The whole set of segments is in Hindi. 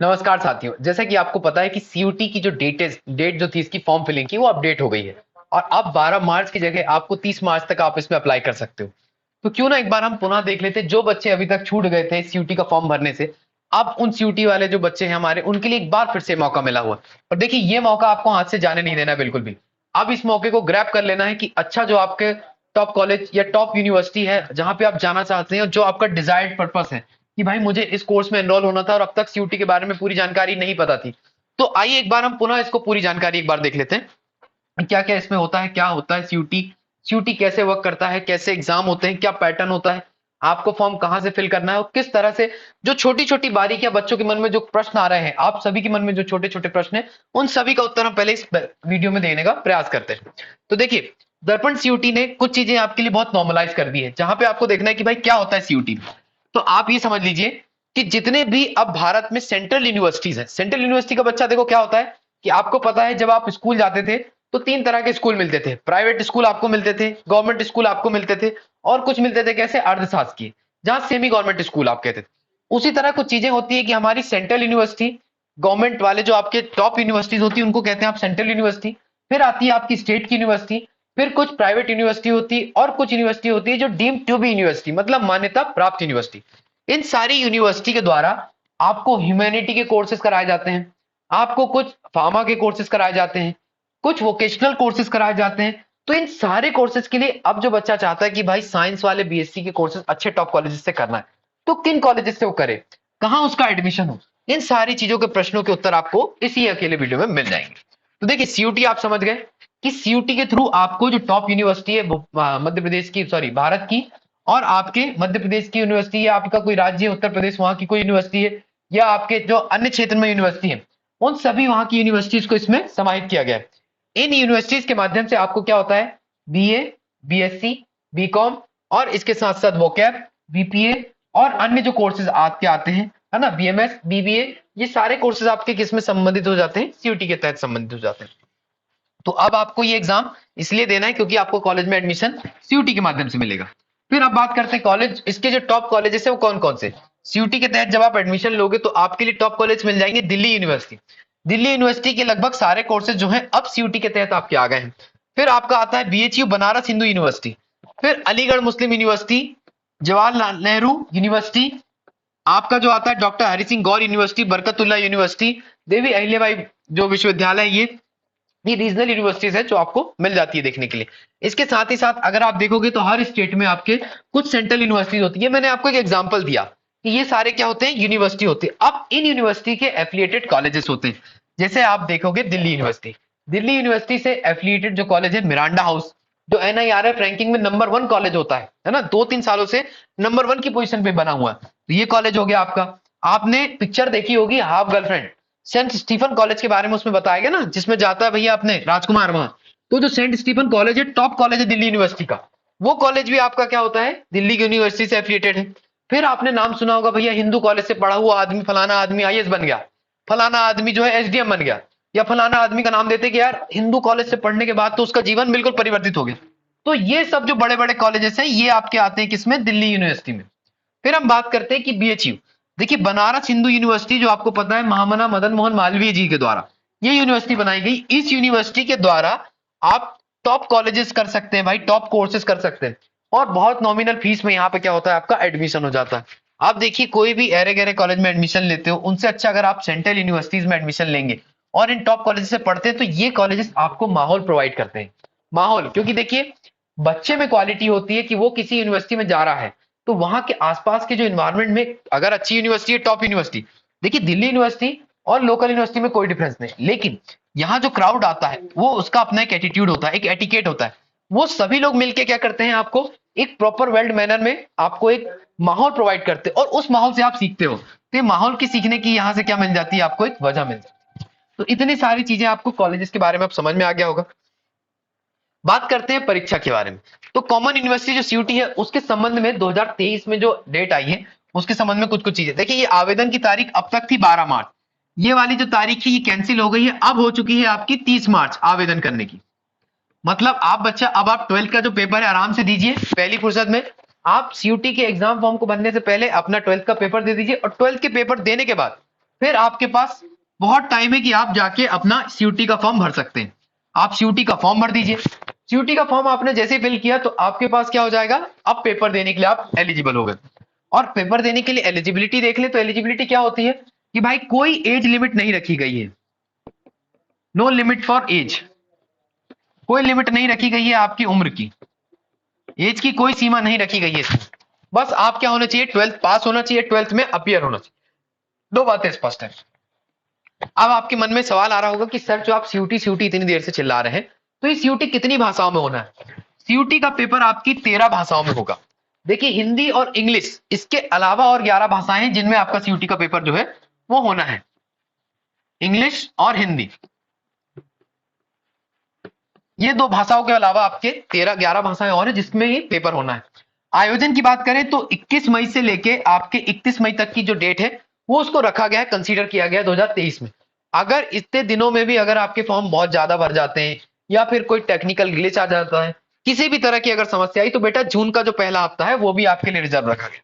नमस्कार साथियों, जैसा कि आपको पता है कि सीयूटी की जो डेट जो थी इसकी फॉर्म फिलिंग की वो अपडेट हो गई है। और अब 12 मार्च की जगह आपको 30 मार्च तक आप इसमें अप्लाई कर सकते हो। तो क्यों ना एक बार हम पुनः देख लेते हैं, जो बच्चे अभी तक छूट गए थे सीयूटी का फॉर्म भरने से, अब उन सीयूटी वाले जो बच्चे हैं हमारे, उनके लिए एक बार फिर से मौका मिला हुआ। और देखिए, ये मौका आपको हाथ से जाने नहीं देना है बिल्कुल भी। अब इस मौके को ग्रैब कर लेना है कि अच्छा, जो आपके टॉप कॉलेज या टॉप यूनिवर्सिटी है जहां पे आप जाना चाहते हैं और जो आपका डिजायर्ड पर्पस है कि भाई मुझे इस कोर्स में एनरोल होना था और अब तक सीयूटी के बारे में पूरी जानकारी नहीं पता थी। तो आइए एक बार हम पुनः इसको पूरी जानकारी एक बार देख लेते हैं, क्या क्या इसमें होता है, क्या होता है सीयूटी, सीयूटी कैसे वर्क करता है, कैसे एग्जाम होते हैं, क्या पैटर्न होता है, आपको फॉर्म कहां से फिल करना है और किस तरह से जो छोटी छोटी बारीकियां बच्चों के मन में जो प्रश्न आ रहे हैं, आप सभी के मन में जो छोटे छोटे प्रश्न है, उन सभी का उत्तर हम पहले इस वीडियो में देने का प्रयास करते हैं। तो देखिए, दर्पण सीयूटी ने कुछ चीजें आपके लिए बहुत नॉर्मलाइज कर दी है, जहां पे आपको देखना है कि भाई क्या होता है सीयूटी। तो आप ये समझ लीजिए कि जितने भी अब भारत में सेंट्रल यूनिवर्सिटीज हैं, सेंट्रल यूनिवर्सिटी का बच्चा देखो क्या होता है कि आपको पता है जब आप स्कूल जाते थे तो तीन तरह के स्कूल मिलते थे। प्राइवेट स्कूल आपको मिलते थे, गवर्नमेंट स्कूल आपको मिलते थे, और कुछ मिलते थे कैसे, अर्धशासकीय, जहां सेमी गवर्नमेंट स्कूल आप कहते थे। उसी तरह कुछ चीजें होती है कि हमारी सेंट्रल यूनिवर्सिटी, गवर्नमेंट वाले जो आपके टॉप यूनिवर्सिटीज होती है उनको कहते हैं आप सेंट्रल यूनिवर्सिटी। फिर आती है आपकी स्टेट की यूनिवर्सिटी, फिर कुछ प्राइवेट यूनिवर्सिटी होती है, और कुछ यूनिवर्सिटी होती है जो डीम्ड टू बी यूनिवर्सिटी, मतलब मान्यता प्राप्त यूनिवर्सिटी। इन सारी यूनिवर्सिटी के द्वारा आपको ह्यूमैनिटी के कोर्सेज कराए जाते हैं, आपको कुछ फार्मा के कोर्सेज कराए जाते हैं, कुछ वोकेशनल कोर्सेज कराए जाते हैं। तो इन सारे कोर्सेज के लिए अब जो बच्चा चाहता है कि भाई साइंस वाले बीएससी के कोर्सेज अच्छे टॉप कॉलेजेस से करना है, तो किन कॉलेजेस से वो करे, कहां उसका एडमिशन हो, इन सारी चीजों के प्रश्नों के उत्तर आपको इसी अकेले वीडियो में मिल जाएंगे। तो देखिए, सीयूटी आप समझ गए कि सीयूटी के थ्रू आपको जो टॉप यूनिवर्सिटी है मध्य प्रदेश की, सॉरी भारत की, और आपके मध्य प्रदेश की यूनिवर्सिटी या आपका कोई राज्य है उत्तर प्रदेश, वहां की कोई यूनिवर्सिटी है, या आपके जो अन्य क्षेत्र में यूनिवर्सिटी है, उन सभी वहां की यूनिवर्सिटीज को इसमें समाहित किया गया है। इन यूनिवर्सिटीज के माध्यम से आपको क्या होता है, बीए, बीएससी, बीकॉम, और इसके साथ साथ वोकैब, बीपीए, और अन्य जो कोर्सेज आपके आते हैं, है ना, बीएमएस, बीबीए, ये सारे कोर्सेज आपके किस में संबंधित हो जाते हैं, सीयूटी के तहत संबंधित हो जाते हैं। तो अब आपको ये एग्जाम इसलिए देना है क्योंकि आपको कॉलेज में एडमिशन सीयूटी के माध्यम से मिलेगा। फिर अब बात करते हैं कॉलेज, इसके जो टॉप कॉलेजेस है वो कौन कौन से। सीयूटी के तहत जब आप एडमिशन लोगे तो आपके लिए टॉप कॉलेज मिल जाएंगे दिल्ली यूनिवर्सिटी। दिल्ली यूनिवर्सिटी के लगभग सारे कोर्सेज जो हैं अब सीयूटी के तहत आपके आ गए हैं। फिर आपका आता है बीएचयू, बनारस हिंदू यूनिवर्सिटी। फिर अलीगढ़ मुस्लिम यूनिवर्सिटी, जवाहरलाल नेहरू यूनिवर्सिटी, आपका जो आता है डॉक्टर हरि सिंह गौर यूनिवर्सिटी, बरकतुल्ला यूनिवर्सिटी, देवी अहिल्याबाई जो विश्वविद्यालय, ये रीजनल यूनिवर्सिटीज है जो आपको मिल जाती है देखने के लिए। इसके साथ ही साथ अगर आप देखोगे तो हर स्टेट में आपके कुछ सेंट्रल यूनिवर्सिटीज होती है। मैंने आपको एक एग्जांपल दिया कि ये सारे क्या होते हैं, यूनिवर्सिटी होते हैं। अब इन यूनिवर्सिटी के एफिलिएटेड कॉलेजेस होते हैं। जैसे आप देखोगे दिल्ली यूनिवर्सिटी, दिल्ली यूनिवर्सिटी से एफिलिएटेड जो कॉलेज है मिरांडा हाउस, जो एनआईआरएफ रैंकिंग में नंबर 1 कॉलेज होता है ना, 2-3 सालों से नंबर 1 की पोजीशन पे बना हुआ है। तो ये कॉलेज हो गया आपका। आपने पिक्चर देखी होगी half girlfriend, saint Stephen college के बारे में उसमें बताया गया ना, जिसमें जाता है भैया अपने राजकुमार वहां। तो जो सेंट स्टीफन कॉलेज है, टॉप कॉलेज है दिल्ली यूनिवर्सिटी का, वो कॉलेज भी आपका क्या होता है, दिल्ली की यूनिवर्सिटी से एफिलिएटेड है। फिर आपने नाम सुना होगा भैया, हिंदू कॉलेज से पढ़ा हुआ आदमी, फलाना आदमी आईएएस बन गया, फलाना आदमी जो है एसडीएम बन गया, या फलाना आदमी का नाम देते कि यार हिंदू कॉलेज से पढ़ने के बाद तो उसका जीवन बिल्कुल परिवर्तित हो गया। तो ये सब जो बड़े बड़े कॉलेजेस हैं ये आपके आते हैं किसमें, दिल्ली यूनिवर्सिटी में। फिर हम बात करते हैं कि बीएचयू, देखिए बनारस हिंदू यूनिवर्सिटी जो आपको पता है महामना मदन मोहन मालवीय जी के द्वारा ये यूनिवर्सिटी बनाई गई। इस यूनिवर्सिटी के द्वारा आप टॉप कॉलेजेस कर सकते हैं भाई, टॉप कोर्सेज कर सकते हैं, और बहुत नॉमिनल फीस में यहाँ पे क्या होता है, आपका एडमिशन हो जाता है। आप देखिए, कोई भी अरे गहरे कॉलेज में एडमिशन लेते हो उनसे अच्छा अगर आप सेंट्रल यूनिवर्सिटीज में एडमिशन लेंगे और इन टॉप कॉलेज से पढ़ते हैं तो ये कॉलेजेस आपको माहौल प्रोवाइड करते हैं। माहौल, क्योंकि देखिए बच्चे में क्वालिटी होती है कि वो किसी यूनिवर्सिटी में जा रहा है तो वहां के आसपास के जो इन्वायरमेंट में, अगर अच्छी यूनिवर्सिटी है, टॉप यूनिवर्सिटी, देखिए दिल्ली यूनिवर्सिटी और लोकल यूनिवर्सिटी में कोई डिफरेंस नहीं, लेकिन यहाँ जो क्राउड आता है वो उसका अपना एक एटीट्यूड होता है, एक एटिकेट होता है। वो सभी लोग मिलके क्या करते हैं, आपको एक प्रॉपर वेल्ड मैनर में आपको एक माहौल प्रोवाइड करते हैं और उस माहौल से आप सीखते हो। तो ये माहौल की सीखने की यहाँ से क्या मिल जाती है, आपको एक वजह मिल जाती है। तो इतनी सारी चीजें आपको कॉलेजेस के बारे में आप समझ में आ गया होगा। बात करते हैं परीक्षा के बारे में। तो कॉमन यूनिवर्सिटी जो सीयूटी है उसके संबंध में 2023 में जो डेट आई है उसके संबंध में कुछ कुछ चीजें देखिए। ये आवेदन की तारीख अब तक थी 12 मार्च, ये वाली जो तारीख थी ये कैंसिल हो गई है, अब हो चुकी है आपकी 30 मार्च आवेदन करने की। मतलब आप बच्चा, अब आप 12th का जो पेपर है आराम से दीजिए, पहली फुर्सत में आप सीयूटी के एग्जाम फॉर्म को भरने से पहले अपना 12th का पेपर दे दीजिए, और 12th के पेपर देने के बाद फिर आपके पास बहुत टाइम है कि आप जाके अपना सीयूटी का फॉर्म भर सकते हैं। आप सीयूटी का फॉर्म भर दीजिए। सीयूटी का फॉर्म आपने जैसे फिल किया तो आपके पास क्या हो जाएगा, अब पेपर देने के लिए आप एलिजिबल हो गए। और पेपर देने के लिए एलिजिबिलिटी देख ले तो एलिजिबिलिटी क्या होती है कि भाई कोई एज लिमिट नहीं रखी गई है, नो लिमिट फॉर एज, कोई लिमिट नहीं रखी गई है आपकी उम्र की, एज की कोई सीमा नहीं रखी गई है इसमें। बस आप क्या होना चाहिए, 12th पास होना चाहिए, 12th में अपियर होना चाहिए। दो बातें स्पष्ट है। अब आपके मन में सवाल आ रहा होगा कि सर जो आप सीयूटी सीयूटी इतनी देर से चिल्ला रहे हैं, तो ये सीयूटी कितनी भाषाओं में होना है? सीयूटी का पेपर आपकी 13 भाषाओं में होगा। देखिए हिंदी और इंग्लिश, इसके अलावा और 11 भाषाएं हैं जिनमें आपका सीयूटी का पेपर जो है वो होना है। इंग्लिश और हिंदी, ये दो भाषाओं के अलावा आपके 11 भाषाएं और है जिसमें ये पेपर होना है। आयोजन की बात करें तो 21 मई से लेके आपके 31 मई तक की जो डेट है वो उसको रखा गया है, कंसीडर किया गया है 2023 में। अगर इतने दिनों में भी अगर आपके फॉर्म बहुत ज्यादा भर जाते हैं या फिर कोई टेक्निकल ग्लिच आ जाता है, किसी भी तरह की अगर समस्या आई, तो बेटा जून का जो पहला हफ्ता है वो भी आपके लिए रिजर्व रखा गया।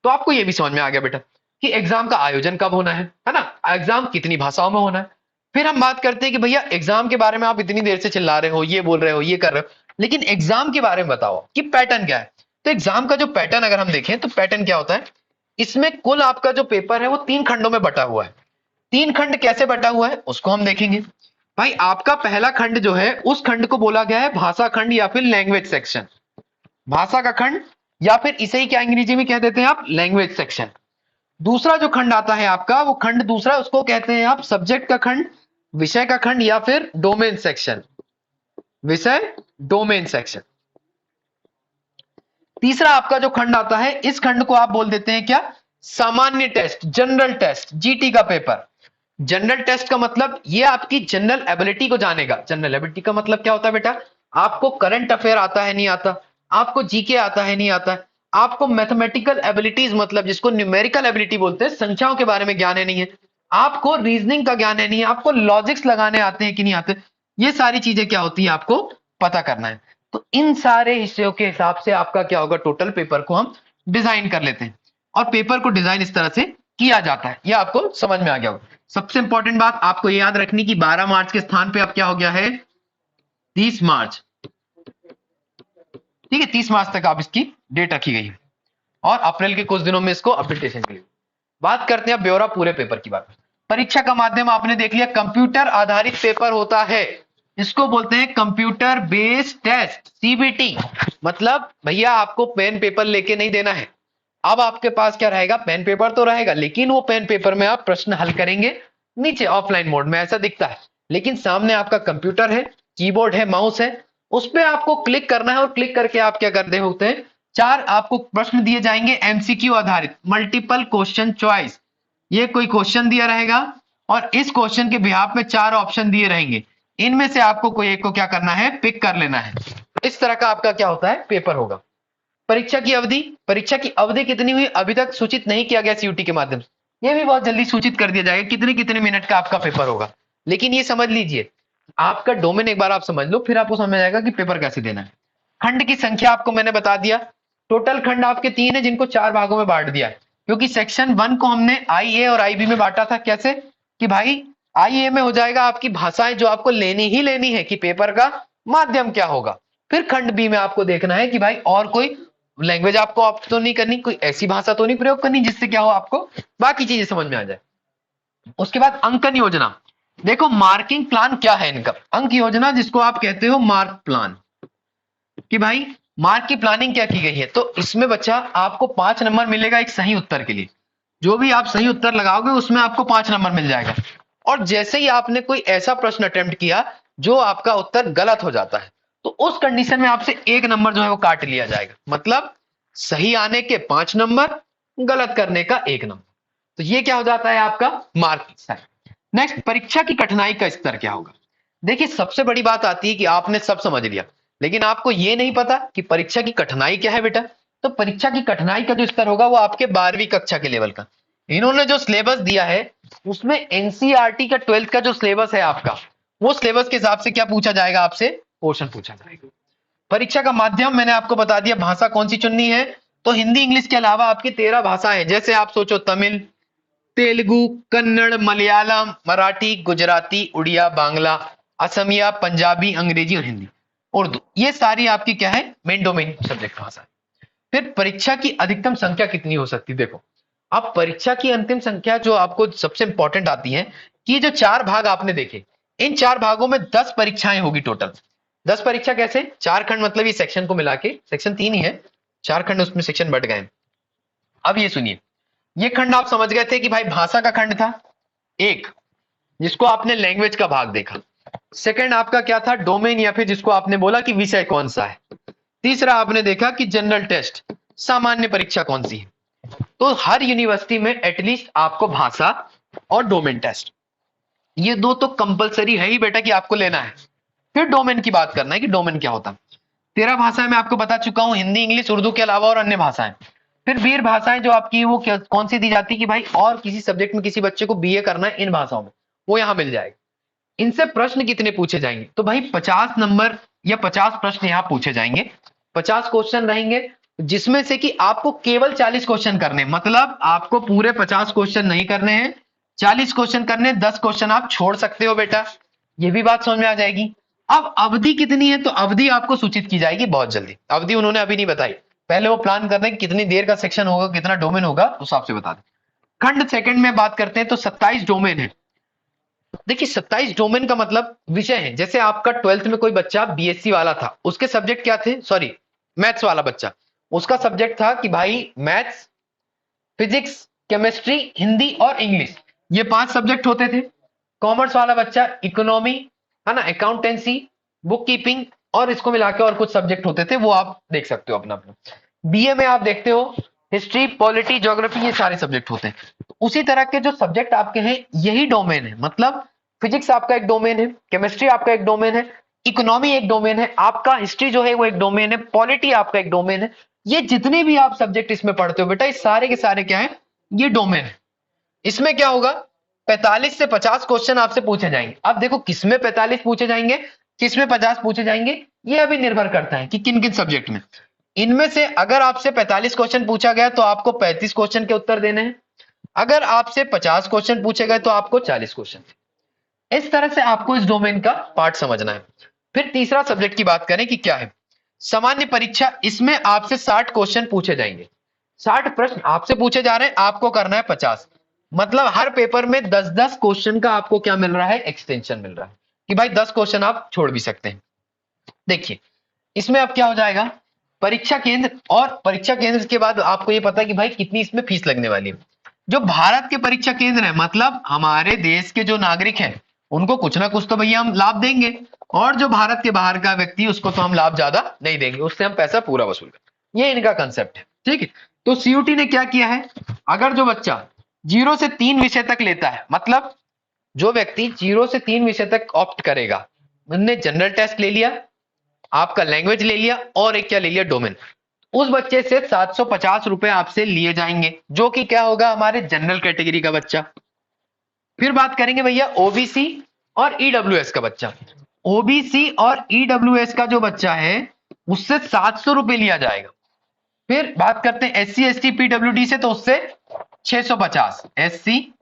तो आपको ये भी समझ में आ गया बेटा कि एग्जाम का आयोजन कब होना है ना, एग्जाम कितनी भाषाओं में होना है। फिर हम बात करते हैं कि भैया एग्जाम के बारे में आप इतनी देर से चिल्ला रहे हो, ये बोल रहे हो, ये कर रहे हो, लेकिन एग्जाम के बारे में बताओ कि पैटर्न क्या है। तो एग्जाम का जो पैटर्न अगर हम देखें तो पैटर्न क्या होता है, इसमें कुल आपका जो पेपर है वो 3 खंडों में बटा हुआ है। 3 खंड कैसे बटा हुआ है उसको हम देखेंगे। भाई आपका पहला खंड जो है उस खंड को बोला गया है भाषा खंड या फिर लैंग्वेज सेक्शन, भाषा का खंड, या फिर इसे ही क्या अंग्रेजी में कह देते हैं आप, लैंग्वेज सेक्शन। दूसरा जो खंड आता है आपका, वो खंड दूसरा उसको कहते हैं आप सब्जेक्ट का खंड, विषय का खंड, या फिर डोमेन सेक्शन, विषय डोमेन सेक्शन। तीसरा आपका जो खंड आता है, इस खंड को आप बोल देते हैं क्या, सामान्य टेस्ट, जनरल टेस्ट, जीटी का पेपर। जनरल टेस्ट का मतलब ये आपकी जनरल एबिलिटी को जानेगा। जनरल एबिलिटी का मतलब क्या होता है बेटा, आपको करंट अफेयर आता है नहीं आता, आपको जीके आता है नहीं आता, आपको मैथमेटिकल एबिलिटीज मतलब जिसको न्यूमेरिकल एबिलिटी बोलते हैं, संख्याओं के बारे में ज्ञान है नहीं है, आपको रीजनिंग का ज्ञान है नहीं है, आपको लॉजिक्स लगाने आते हैं कि नहीं आते, ये सारी चीजें क्या होती है आपको पता करना है। तो इन सारे हिस्सों के हिसाब से आपका क्या होगा, टोटल पेपर को हम डिजाइन कर लेते हैं। और पेपर को डिजाइन इस तरह से किया जाता है, यह आपको समझ में आ गया होगा। सबसे इंपॉर्टेंट बात आपको ये याद रखनी कि 12 मार्च के स्थान पे अब क्या हो गया है, 30 मार्च। ठीक है, 30 मार्च तक आप इसकी डेट रखी गई है और अप्रैल के कुछ दिनों में इसको अपडेटेशन के लिए। बात करते हैं ब्यौरा पूरे पेपर की बात। परीक्षा का माध्यम आपने देख लिया, कंप्यूटर आधारित पेपर होता है, इसको बोलते हैं कंप्यूटर बेस्ड टेस्ट, सीबीटी। मतलब भैया आपको पेन पेपर लेके नहीं देना है, अब आपके पास क्या रहेगा, पेन पेपर तो रहेगा, लेकिन वो पेन पेपर में आप प्रश्न हल करेंगे नीचे ऑफलाइन मोड में, ऐसा दिखता है, लेकिन सामने आपका कंप्यूटर है, कीबोर्ड है, माउस है, उस पर आपको क्लिक करना है और क्लिक करके आप क्या करते होते हैं, 4 आपको प्रश्न दिए जाएंगे एमसीक्यू आधारित, मल्टीपल क्वेश्चन चॉइस। ये कोई क्वेश्चन दिया रहेगा और इस क्वेश्चन के बिहाफ में 4 ऑप्शन दिए रहेंगे, इनमें से आपको कोई एक को क्या करना है, पिक कर लेना है। इस तरह का आपका क्या होता है, पेपर होगा। परीक्षा की अवधि, परीक्षा की अवधि कितनी हुई अभी तक सूचित नहीं किया गया सीयूटी के माध्यम से, ये भी बहुत जल्दी सूचित कर दिया जाएगा कितने कितने मिनट का आपका पेपर होगा। लेकिन ये समझ लीजिए, आपका डोमेन एक बार आप समझ लो, फिर आपको समझ में आएगा कि पेपर कैसे देना है। खंड की संख्या आपको मैंने बता दिया, टोटल खंड आपके 3 है जिनको 4 भागों में बांट दिया है, क्योंकि सेक्शन 1 को हमने आई और आई में बांटा था। कैसे कि भाई आई में हो जाएगा आपकी भाषाएं जो आपको लेनी ही लेनी है कि पेपर का माध्यम क्या होगा। फिर खंड बी में आपको देखना है कि भाई और कोई लैंग्वेज आपको ऑप्ट तो नहीं करनी, कोई ऐसी भाषा तो नहीं प्रयोग करनी जिससे क्या हो आपको बाकी चीजें समझ में आ जाए। उसके बाद अंकन योजना, देखो मार्किंग प्लान क्या है इनका, अंक योजना जिसको आप कहते हो मार्क प्लान, कि भाई मार्क की प्लानिंग क्या की गई है। तो इसमें बच्चा आपको 5 नंबर मिलेगा एक सही उत्तर के लिए, जो भी आप सही उत्तर लगाओगे उसमें आपको 5 नंबर मिल जाएगा। और जैसे ही आपने कोई ऐसा प्रश्न अटेम्प्ट किया जो आपका उत्तर गलत हो जाता है, तो उस कंडीशन में आपसे 1 नंबर जो है वो काट लिया जाएगा। मतलब सही आने के 5 नंबर, गलत करने का 1 नंबर। तो ये क्या हो जाता है आपका मार्क। नेक्स्ट, परीक्षा की कठिनाई का स्तर क्या होगा। देखिए सबसे बड़ी बात आती है कि आपने सब समझ लिया, लेकिन आपको यह नहीं पता कि परीक्षा की कठिनाई क्या है बेटा। तो परीक्षा की कठिनाई का जो स्तर होगा वो आपके 12वीं कक्षा के लेवल का। इन्होंने जो सिलेबस दिया है उसमें एनसीईआरटी का 12th का जो सिलेबस है आपका, वो सिलेबस के हिसाब से क्या पूछा जाएगा आपसे, क्वेश्चन पूछा जाएगा। परीक्षा का माध्यम मैंने आपको बता दिया, भाषा कौन सी चुननी है, तो हिंदी इंग्लिश के अलावा आपकी 13 भाषाएं, जैसे आप सोचो तमिल, तेलुगु, कन्नड़, मलयालम, मराठी, गुजराती, उड़िया, बांग्ला, असमिया, पंजाबी, अंग्रेजी और हिंदी, उर्दू, ये सारी आपकी क्या है, मेन डोमेन सब्जेक्ट भाषा है। फिर परीक्षा की अधिकतम संख्या कितनी हो सकती है? देखो, अब परीक्षा की अंतिम संख्या जो आपको सबसे इंपॉर्टेंट आती है कि जो 4 भाग आपने देखे, इन 4 भागों में 10 परीक्षाएं होगी टोटल। 10 परीक्षा कैसे? 4 खंड, मतलब ये सेक्शन को मिला के, सेक्शन 3 ही है, 4 खंड उसमें सेक्शन बढ़ गए। अब ये सुनिए, ये खंड आप समझ गए थे कि भाई भाषा का खंड था एक, जिसको आपने लैंग्वेज का भाग देखा। सेकंड आपका क्या था? डोमेन, या फिर जिसको आपने बोला कि विषय कौन सा है। तीसरा आपने देखा कि जनरल टेस्ट, सामान्य परीक्षा कौन सी है। तो हर यूनिवर्सिटी में एटलीस्ट आपको भाषा और डोमेन टेस्ट, ये दो तो कंपलसरी है ही बेटा कि आपको लेना है। फिर डोमेन की बात करना है कि डोमेन क्या होता है। 13 भाषाएं मैं आपको बता चुका हूं, हिंदी, इंग्लिश, उर्दू के अलावा और अन्य भाषाएं। फिर वीर भाषाएं जो आपकी वो कौन सी दी जाती है कि भाई और किसी सब्जेक्ट में किसी बच्चे को बीए करना है इन भाषाओं में, वो यहां मिल जाएगा। इनसे प्रश्न कितने पूछे जाएंगे? तो भाई 50 नंबर या 50 प्रश्न यहां पूछे जाएंगे। 50 क्वेश्चन रहेंगे, जिसमें से कि आपको केवल 40 क्वेश्चन करने, मतलब आपको पूरे 50 क्वेश्चन नहीं करने हैं, 40 क्वेश्चन करने, 10 क्वेश्चन आप छोड़ सकते हो बेटा। ये भी बात समझ में आ जाएगी। अब अवधि कितनी है? तो अवधि आपको सूचित की जाएगी बहुत जल्दी। अवधि उन्होंने अभी नहीं बताई, पहले वो प्लान कर रहे हैं कितनी देर का सेक्शन होगा, कितना डोमेन होगा, उस हिसाब से बता दें। खंड सेकंड में बात करते हैं तो 27 डोमेन है। देखिए 27 डोमेन का मतलब विषय है। जैसे आपका 12th में कोई बच्चा बीएससी वाला था, उसके सब्जेक्ट क्या थे? सॉरी, मैथ्स वाला बच्चा, उसका सब्जेक्ट था कि भाई मैथ्स, फिजिक्स, केमिस्ट्री, हिंदी और इंग्लिश, ये 5 सब्जेक्ट होते थे। कॉमर्स वाला बच्चा इकोनॉमी, है ना, अकाउंटेंसी, बुक कीपिंग और इसको मिला के और कुछ सब्जेक्ट होते थे, वो आप देख सकते हो अपना अपना। बीए में आप देखते हो हिस्ट्री, पॉलिटी, ज्योग्राफी, ये सारे सब्जेक्ट होते हैं। तो उसी तरह के जो सब्जेक्ट आपके हैं यही डोमेन है। मतलब फिजिक्स आपका एक डोमेन है, केमिस्ट्री आपका एक डोमेन है, इकोनॉमी एक डोमेन है आपका, हिस्ट्री जो है वो एक डोमेन है, पॉलिटी आपका एक डोमेन है। ये जितने भी आप सब्जेक्ट इसमें पढ़ते हो बेटा, ये सारे के सारे क्या है? ये डोमेन है। इसमें क्या होगा? 45 से 50 क्वेश्चन आपसे पूछे जाएंगे। अब देखो किसमें 45 पूछे जाएंगे, किसमें 50 पूछे जाएंगे, ये अभी निर्भर करता है कि किन किन सब्जेक्ट में। इनमें से अगर आपसे 45 क्वेश्चन पूछा गया तो आपको 35 क्वेश्चन के उत्तर देने हैं। अगर आपसे 50 क्वेश्चन पूछे गए तो आपको 40 क्वेश्चन। इस तरह से आपको इस डोमेन का पार्ट समझना है। फिर तीसरा सब्जेक्ट की बात करें कि क्या है, सामान्य परीक्षा। इसमें आपसे 60 क्वेश्चन पूछे जाएंगे, 60 प्रश्न आपसे पूछे जा रहे हैं, आपको करना है 50। मतलब हर पेपर में 10-10 क्वेश्चन का आपको क्या मिल रहा है? एक्सटेंशन मिल रहा है कि भाई 10 क्वेश्चन आप छोड़ भी सकते हैं। देखिए इसमें अब क्या हो जाएगा, परीक्षा केंद्र, और परीक्षा केंद्र के बाद आपको ये पता है कि भाई कितनी इसमें फीस लगने वाली है। जो भारत के परीक्षा केंद्र है, मतलब हमारे देश के जो नागरिक हैं, उनको कुछ ना कुछ तो भैया हम लाभ देंगे, और जो भारत के बाहर का व्यक्ति उसको तो हम लाभ ज्यादा नहीं देंगे, उससे हम पैसा पूरा वसूल करें। ये इनका कंसेप्ट है, ठीक है। तो सीयूटी ने क्या किया है, अगर जो बच्चा 0 से 3 विषय तक लेता है, मतलब जो व्यक्ति 0 से 3 विषय तक ऑप्ट करेगा, उनने जनरल टेस्ट ले लिया, आपका लैंग्वेज ले लिया, और एक क्या ले लिया? डोमेन। उस बच्चे से 750 रुपए आपसे लिए जाएंगे, जो कि क्या होगा? हमारे जनरल कैटेगरी का बच्चा। फिर बात करेंगे भैया ओबीसी और ईडब्ल्यूएस का बच्चा। ओबीसी और ईडब्ल्यूएस का जो बच्चा है उससे 700 रुपए लिया जाएगा। फिर बात करते हैं एससी एसटी पीडब्ल्यूडी से, तो उससे 650। एससी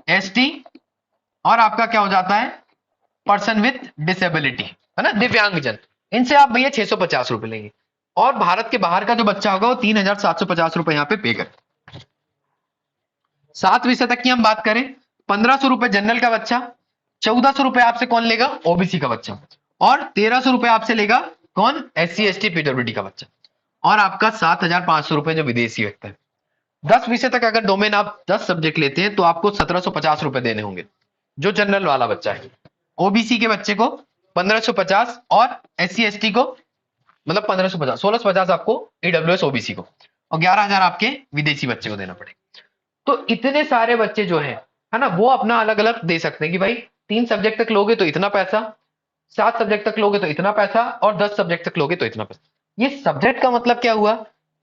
एसटी और आपका क्या हो जाता है? पर्सन विथ डिसेबिलिटी, है ना, दिव्यांगजन, इनसे आप भैया 650 रुपए लेंगे। और भारत के बाहर का जो बच्चा होगा वो 3750 रुपए यहाँ पे पे कर। 7 विषय तक की हम बात करें, 1500 रुपए जनरल का बच्चा, 1400 रुपए आपसे कौन लेगा? ओबीसी का बच्चा, और 1300 रुपए आपसे लेगा कौन? एससी एसटी पीडब्ल्यूडी का बच्चा, और आपका 7500 रुपए जो विदेशी व्यक्ति है। 10 विषय तक अगर डोमेन आप 10 सब्जेक्ट लेते हैं तो आपको 1750 रुपए देने होंगे, जो जनरल वाला बच्चा है। ओबीसी के बच्चे को 1550, और एससी एसटी को मतलब 1550, 1650 आपको ईडब्ल्यूएस ओबीसी को, और 11,000 आपके विदेशी बच्चे को देना पड़ेगा। तो इतने सारे बच्चे जो है ना, वो अपना अलग अलग दे सकते हैं कि भाई 3 सब्जेक्ट तक लोगे तो इतना पैसा, 7 सब्जेक्ट तक लोगे तो इतना पैसा, और 10 सब्जेक्ट तक लोगे तो इतना पैसा। ये सब्जेक्ट का मतलब क्या हुआ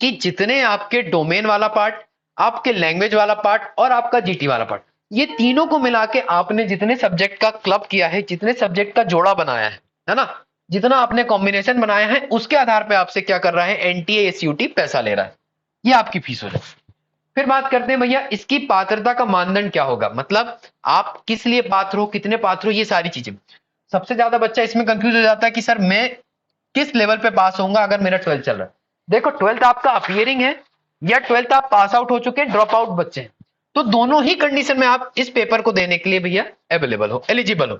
कि जितने आपके डोमेन वाला पार्ट, आपके लैंग्वेज वाला पार्ट और आपका जीटी वाला पार्ट, ये तीनों को मिला के आपने जितने सब्जेक्ट का क्लब किया है, जितने सब्जेक्ट का जोड़ा बनाया है ना, जितना आपने कॉम्बिनेशन बनाया है, उसके आधार पे आपसे क्या कर रहा है? एनटीए एसयूटी पैसा ले रहा है। ये आपकी फीस हो जाए। फिर बात करते हैं भैया इसकी पात्रता का मानदंड क्या होगा, मतलब आप किस लिए पात्र हो, कितने पात्र हो, ये सारी चीजें। सबसे ज्यादा बच्चा इसमें कंफ्यूज हो जाता है कि सर मैं किस लेवल पे पास होऊंगा अगर मेरा 12th चल रहा है। देखो 12th आपका अपियरिंग है या 12th आप पास आउट हो चुके हैं, ड्रॉप आउट बच्चे हैं, तो दोनों ही कंडीशन में आप इस पेपर को देने के लिए भैया अवेलेबल हो, एलिजिबल हो।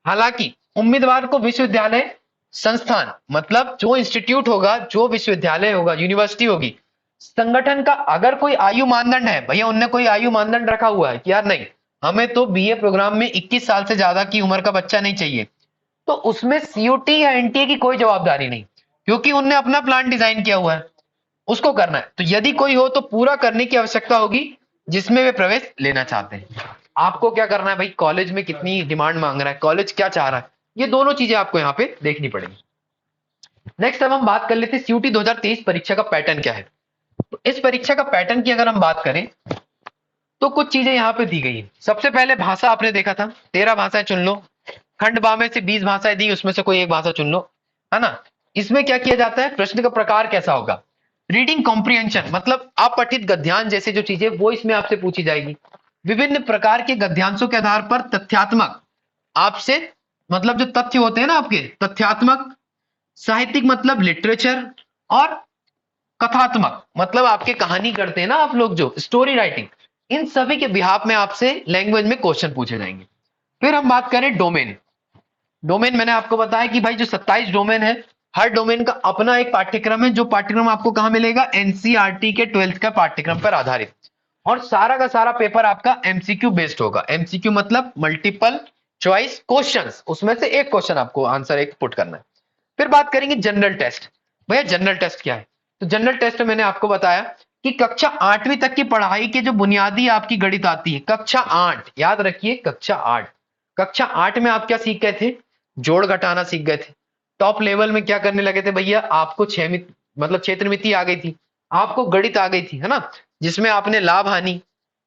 हालांकि उम्मीदवार को विश्वविद्यालय संस्थान, मतलब जो इंस्टीट्यूट होगा, जो विश्वविद्यालय होगा, यूनिवर्सिटी होगी, संगठन का अगर कोई आयु मानदंड है, भैया उनने कोई आयु मानदंड रखा हुआ है कि यार नहीं हमें तो बीए प्रोग्राम में 21 साल से ज्यादा की उम्र का बच्चा नहीं चाहिए, तो उसमें सीयूटी या एनटीए की कोई जवाबदारी नहीं, क्योंकि उनने अपना प्लान डिजाइन किया हुआ है, उसको करना है। तो यदि कोई हो तो पूरा करने की आवश्यकता होगी जिसमें वे प्रवेश लेना चाहते हैं। आपको क्या करना है भाई, कॉलेज में कितनी डिमांड मांग रहा है, कॉलेज क्या चाह रहा है, ये दोनों चीजें आपको यहाँ पे देखनी पड़ेगी। नेक्स्ट अब हम बात कर लेते हैं सीयूटी 2023 परीक्षा का पैटर्न क्या है। तो इस परीक्षा का पैटर्न की अगर हम बात करें तो कुछ चीजें यहाँ पे दी गई है। सबसे पहले भाषा आपने देखा था, 13 भाषाएं चुन लो, खंड बा में से 20 भाषाएं दी, उसमें से कोई एक भाषा चुन लो, है ना। इसमें क्या किया जाता है, प्रश्न का प्रकार कैसा होगा, रीडिंग कॉम्प्रिहेंशन, मतलब अपठित गद्यांश जैसे जो चीजें वो इसमें आपसे पूछी जाएगी। विभिन्न प्रकार के गद्यांशों के आधार पर तथ्यात्मक आपसे, मतलब जो तथ्य होते हैं ना आपके, तथ्यात्मक, साहित्यिक मतलब लिटरेचर, और कथात्मक मतलब आपके कहानी करते हैं ना आप लोग जो स्टोरी राइटिंग, इन सभी के बिहाफ में आपसे लैंग्वेज में क्वेश्चन पूछे जाएंगे। फिर हम बात करें डोमेन। डोमेन मैंने आपको बताया कि भाई जो 27 डोमेन है, हर डोमेन का अपना एक पाठ्यक्रम है, जो पाठ्यक्रम आपको कहां मिलेगा, एनसीईआरटी के 12th का पाठ्यक्रम पर आधारित, और सारा का सारा पेपर आपका एमसीक्यू बेस्ड होगा। एमसीक्यू मतलब मल्टीपल चॉइस क्वेश्चंस, उसमें से एक क्वेश्चन आपको आंसर एक पुट करना है। फिर बात करेंगे जनरल टेस्ट। भैया जनरल टेस्ट क्या है, तो जनरल टेस्ट में मैंने आपको बताया कि कक्षा 8वीं तक की पढ़ाई के जो बुनियादी आपकी गणित आती है, कक्षा 8 याद रखिए, कक्षा 8, कक्षा 8 में आप क्या सीख गए थे, जोड़ घटाना सीख गए थे। टॉप लेवल में क्या करने लगे थे भैया, आपको मतलब क्षेत्रमिति आ गई थी, आपको गणित आ गई थी, है ना, जिसमें आपने लाभ हानि,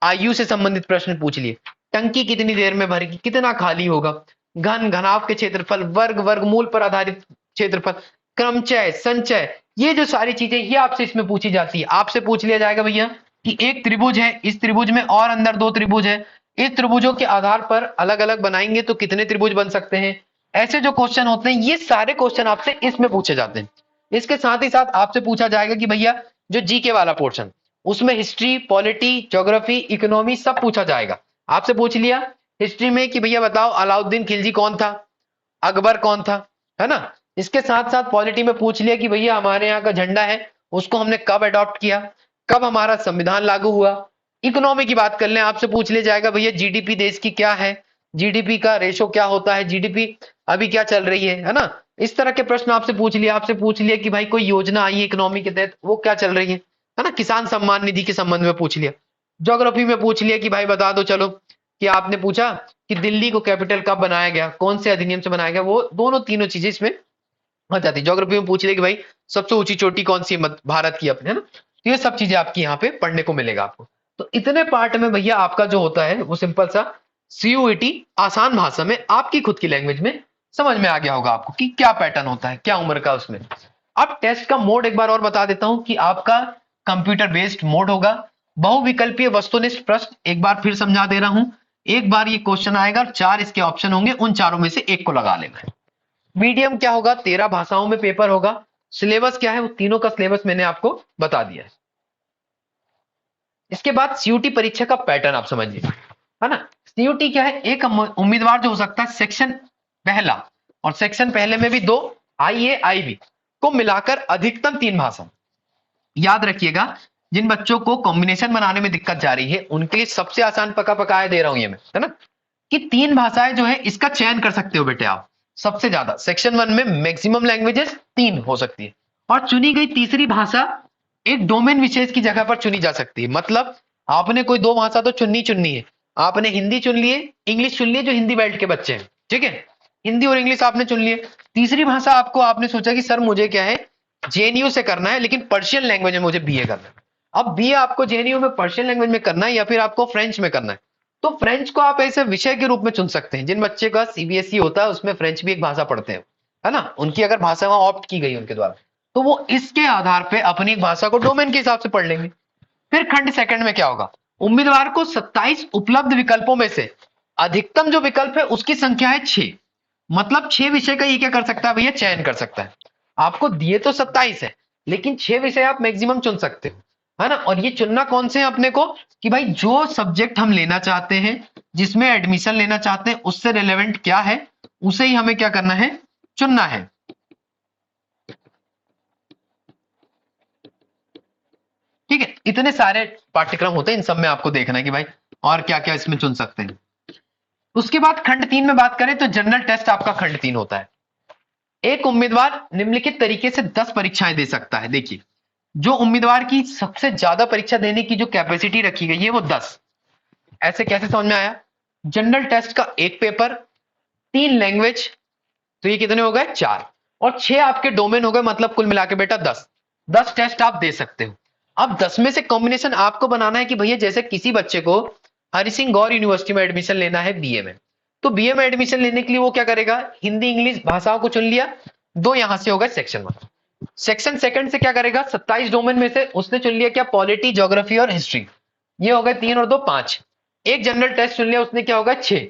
आयु से संबंधित प्रश्न पूछ लिए, टंकी कितनी देर में भरेगी, कितना खाली होगा, घन घनाभ के क्षेत्रफल, वर्ग वर्गमूल पर आधारित क्षेत्रफल, क्रमचय, संचय, ये जो सारी चीजें ये आपसे इसमें पूछी जाती है। आपसे पूछ लिया जाएगा भैया कि एक त्रिभुज है, इस त्रिभुज में और अंदर दो त्रिभुज है, इस त्रिभुजों के आधार पर अलग अलग बनाएंगे तो कितने त्रिभुज बन सकते हैं। ऐसे जो क्वेश्चन होते हैं ये सारे क्वेश्चन आपसे इसमें पूछे जाते हैं। इसके साथ ही साथ आपसे पूछा जाएगा कि भैया जो जीके वाला पोर्शन, उसमें हिस्ट्री, पॉलिटी, ज्योग्राफी, इकोनॉमी सब पूछा जाएगा। आपसे पूछ लिया हिस्ट्री में कि भैया बताओ अलाउद्दीन खिलजी कौन था, अकबर कौन था, है ना। इसके साथ साथ पॉलिटी में पूछ लिया कि भैया हमारे यहाँ का झंडा है उसको हमने कब अडॉप्ट किया, कब हमारा संविधान लागू हुआ। इकोनॉमी की बात कर लें, आपसे पूछ लिया जाएगा भैया जीडीपी देश की क्या है, जीडीपी का रेशो क्या होता है, जीडीपी अभी क्या चल रही है ना। इस तरह के प्रश्न आपसे पूछ लिया। आपसे पूछ लिया कि भाई कोई योजना आई है इकोनॉमी के तहत, वो क्या चल रही है ना। किसान सम्मान निधि के संबंध में पूछ लिया। ज्योग्राफी में पूछ लिया कि भाई बता दो, चलो कि आपने पूछा कि दिल्ली को कैपिटल कब बनाया गया, कौन से अधिनियम से बनाया गया, वो दोनों तीनों चीजें इसमें आ जाती है। ज्योग्राफी में पूछ लिया कि भाई सबसे ऊंची चोटी कौन सी है भारत की अपने, है ना। तो ये सब चीजें आपकी यहाँ पे पढ़ने को मिलेगा आपको। तो इतने पार्ट में भैया आपका जो होता है वो सिंपल सा सीयूईटी आसान भाषा में आपकी खुद की लैंग्वेज में समझ में आ गया होगा आपको कि क्या पैटर्न होता है, क्या उम्र का उसमें। अब टेस्ट का मोड एक बार और बता देता हूं कि आपका कंप्यूटर बेस्ड मोड होगा। बहुविकल्पीय वस्तुनिष्ठ प्रश्न एक बार फिर समझा दे रहा हूं। एक बार ये क्वेश्चन आएगा और 4 इसके ऑप्शन होंगे, उन चारों में से एक को लगा लेना है। मीडियम क्या होगा, 13 भाषाओं में पेपर होगा। सिलेबस क्या है, वो तीनों का सिलेबस मैंने आपको बता दिया है। इसके बाद सीयूटी परीक्षा का पैटर्न आप समझिए, है ना। सीयूटी क्या है, एक उम्मीदवार जो हो सकता है सेक्शन पहला और सेक्शन पहले में भी 2 आईए आईबी को मिलाकर अधिकतम 3 भाषा। याद रखिएगा जिन बच्चों को कॉम्बिनेशन बनाने में दिक्कत जा रही है उनके लिए सबसे आसान पका पकाया दे रहा हूं ये मैं, है ना, कि 3 भाषाएं जो है इसका चयन कर सकते हो बेटे आप। सबसे ज्यादा सेक्शन 1 में मैक्सिमम लैंग्वेजेस 3 हो सकती है, और चुनी गई तीसरी भाषा एक डोमेन विशेष की जगह पर चुनी जा सकती है। मतलब आपने कोई 2 भाषा तो चुननी है, आपने हिंदी चुन लिए, इंग्लिश चुन लिए जो हिंदी बेल्ट के बच्चे हैं, ठीक है, हिंदी और इंग्लिश आपने चुन लिए। तीसरी भाषा आपको आपने सोचा कि सर मुझे क्या है जेएनयू से करना है लेकिन पर्शियन लैंग्वेज में मुझे बीए करना है। अब बीए आपको जेएनयू में पर्शियन लैंग्वेज में करना है या फिर आपको फ्रेंच में करना है, तो फ्रेंच को आप ऐसे विषय के रूप में चुन सकते हैं। जिन बच्चे का सीबीएसई होता है उसमें फ्रेंच भी एक भाषा पढ़ते हैं, है ना, उनकी अगर भाषा वहां ऑप्ट की गई उनके द्वारा, तो वो इसके आधार पे अपनी एक भाषा को डोमेन के हिसाब से पढ़ लेंगे। फिर खंड सेकंड में क्या होगा, उम्मीदवार को 27 उपलब्ध विकल्पों में से अधिकतम जो विकल्प है उसकी संख्या है 6, मतलब 6 विषय का ये क्या कर सकता है भैया, चयन कर सकता है। आपको दिए तो 27 है, लेकिन 6 विषय आप मैक्सिमम चुन सकते हो, है ना। और ये चुनना कौन से है अपने को, कि भाई जो सब्जेक्ट हम लेना चाहते हैं, जिसमें एडमिशन लेना चाहते हैं, उससे रिलेवेंट क्या है, उसे ही हमें क्या करना है, चुनना है। ठीक है, इतने सारे पाठ्यक्रम होते हैं, इन सब में आपको देखना है कि भाई और क्या क्या इसमें चुन सकते हैं। उसके बाद खंड 3 में बात करें तो जनरल टेस्ट आपका खंड 3 होता है। एक उम्मीदवार निम्नलिखित तरीके से 10 परीक्षाएं दे सकता है। देखिए, जो उम्मीदवार की सबसे ज्यादा परीक्षा देने की जो कैपेसिटी रखी गई है वो 10। ऐसे कैसे समझ में आया, जनरल टेस्ट का एक पेपर, 3 लैंग्वेज, तो ये कितने हो गए, 4, और 6 आपके डोमेन हो गए, मतलब कुल मिला के बेटा 10। 10 टेस्ट आप दे सकते हो। अब 10 में से कॉम्बिनेशन आपको बनाना है कि भैया जैसे किसी बच्चे को हरि सिंह गौर यूनिवर्सिटी में एडमिशन लेना है बीए में, तो बीए में एडमिशन लेने के लिए वो क्या करेगा, हिंदी इंग्लिश भाषाओं को चुन लिया, 2 यहां से हो गए सेक्शन 1। सेक्शन सेकंड से क्या करेगा, 27 डोमेन में से उसने चुन लिया क्या, पॉलिटी, ज्योग्राफी और हिस्ट्री, ये हो गए 3 और 2 5। एक जनरल टेस्ट चुन लिया उसने, क्या होगा 6।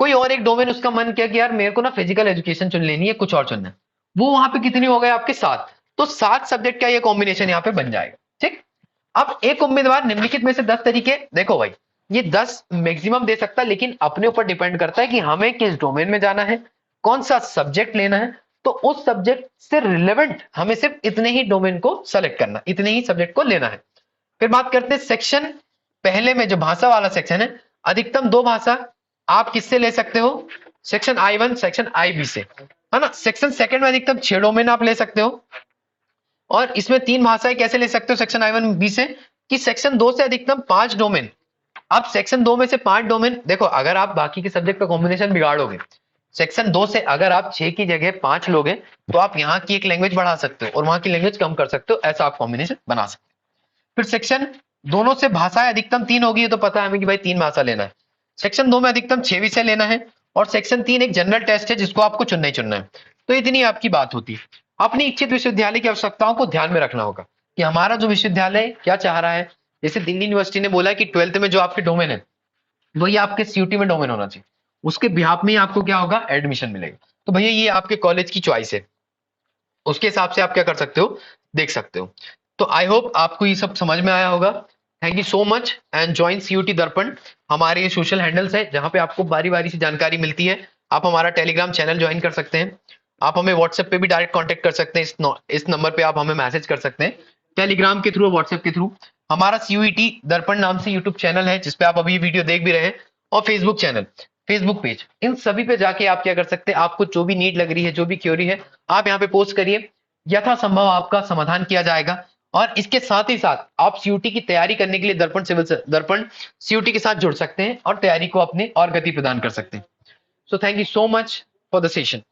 कोई और एक डोमेन उसका मन किया कि यार मेरे को ना फिजिकल एजुकेशन चुन लेनी है, कुछ और चुनना है, वो वहां पे कितनी हो गए आपके 7। तो 7 सब्जेक्ट का ये कॉम्बिनेशन यहाँ पे बन जाएगा। ठीक, अब एक उम्मीदवार निम्नलिखित में से 10 तरीके, देखो भाई ये 10 मैक्सिमम दे सकता है, लेकिन अपने ऊपर डिपेंड करता है कि हमें किस डोमेन में जाना है, कौन सा सब्जेक्ट लेना है, तो उस सब्जेक्ट से रिलेवेंट हमें सिर्फ इतने ही डोमेन को सेलेक्ट करना, इतने ही सब्जेक्ट को लेना है। फिर बात करते हैं सेक्शन पहले में, जो भाषा वाला सेक्शन है, अधिकतम 2 भाषा आप किससे ले सकते हो, सेक्शन I1 सेक्शन IB से, है ना। सेक्शन सेकंड में अधिकतम 6 डोमेन आप ले सकते हो, और इसमें 3 भाषाएं कैसे ले सकते हो सेक्शन I1 B से, कि सेक्शन 2 से अधिकतम 5 डोमेन। अब सेक्शन 2 में से 5 डोमेन, देखो अगर आप बाकी के सब्जेक्ट का कॉम्बिनेशन बिगाड़ोगे, सेक्शन 2 से अगर आप 6 की जगह 5 लोगे, तो आप यहाँ की एक लैंग्वेज बढ़ा सकते हो और वहां की लैंग्वेज कम कर सकते हो, ऐसा आप कॉम्बिनेशन बना सकते हो। फिर सेक्शन दोनों से भाषाएं अधिकतम 3 होगी, तो पता है हमें कि भाई 3 भाषा लेना है। सेक्शन 2 में अधिकतम 6 विषय लेना है, और सेक्शन 3 एक जनरल टेस्ट है जिसको आपको चुनना ही चुनना है। तो इतनी आपकी बात होती है। अपनी इच्छित विश्वविद्यालय की आवश्यकताओं को ध्यान में रखना होगा कि हमारा जो विश्वविद्यालय क्या चाह रहा है। जैसे दिल्ली यूनिवर्सिटी ने बोला कि 12th में जो आपके डोमेन है वही आपके सीयूटी में डोमेन होना चाहिए, उसके बिहाफ में ही आपको क्या होगा, एडमिशन मिलेगा। तो भैया ये आपके कॉलेज की चॉइस है, उसके हिसाब से आप क्या कर सकते हो, देख सकते हो। तो आई होप आपको ये सब समझ में आया होगा। Thank you so much and join CUET Darpan. हमारे ये सोशल हैंडल्स है जहां पे आपको बारी बारी से जानकारी मिलती है। आप हमारा टेलीग्राम चैनल ज्वाइन कर सकते हैं, आप हमें व्हाट्सएप पे भी डायरेक्ट कांटेक्ट कर सकते हैं, इस नंबर पे आप हमें मैसेज कर सकते हैं, टेलीग्राम के थ्रू, व्हाट्सएप के थ्रू। हमारा सीयूटी दर्पण नाम से यूट्यूब चैनल है जिसपे आप अभी वीडियो देख भी रहे हैं, और फेसबुक चैनल, फेसबुक पेज, इन सभी पे जाके आप क्या कर सकते हैं, आपको जो भी नीड लग रही है, जो भी क्वेरी है, आप यहाँ पे पोस्ट करिए, यथासंभव आपका समाधान किया जाएगा। और इसके साथ ही साथ आप सीयूटी की तैयारी करने के लिए दर्पण सीयूटी के साथ जुड़ सकते हैं और तैयारी को अपने और गति प्रदान कर सकते हैं। So thank you so much for the session.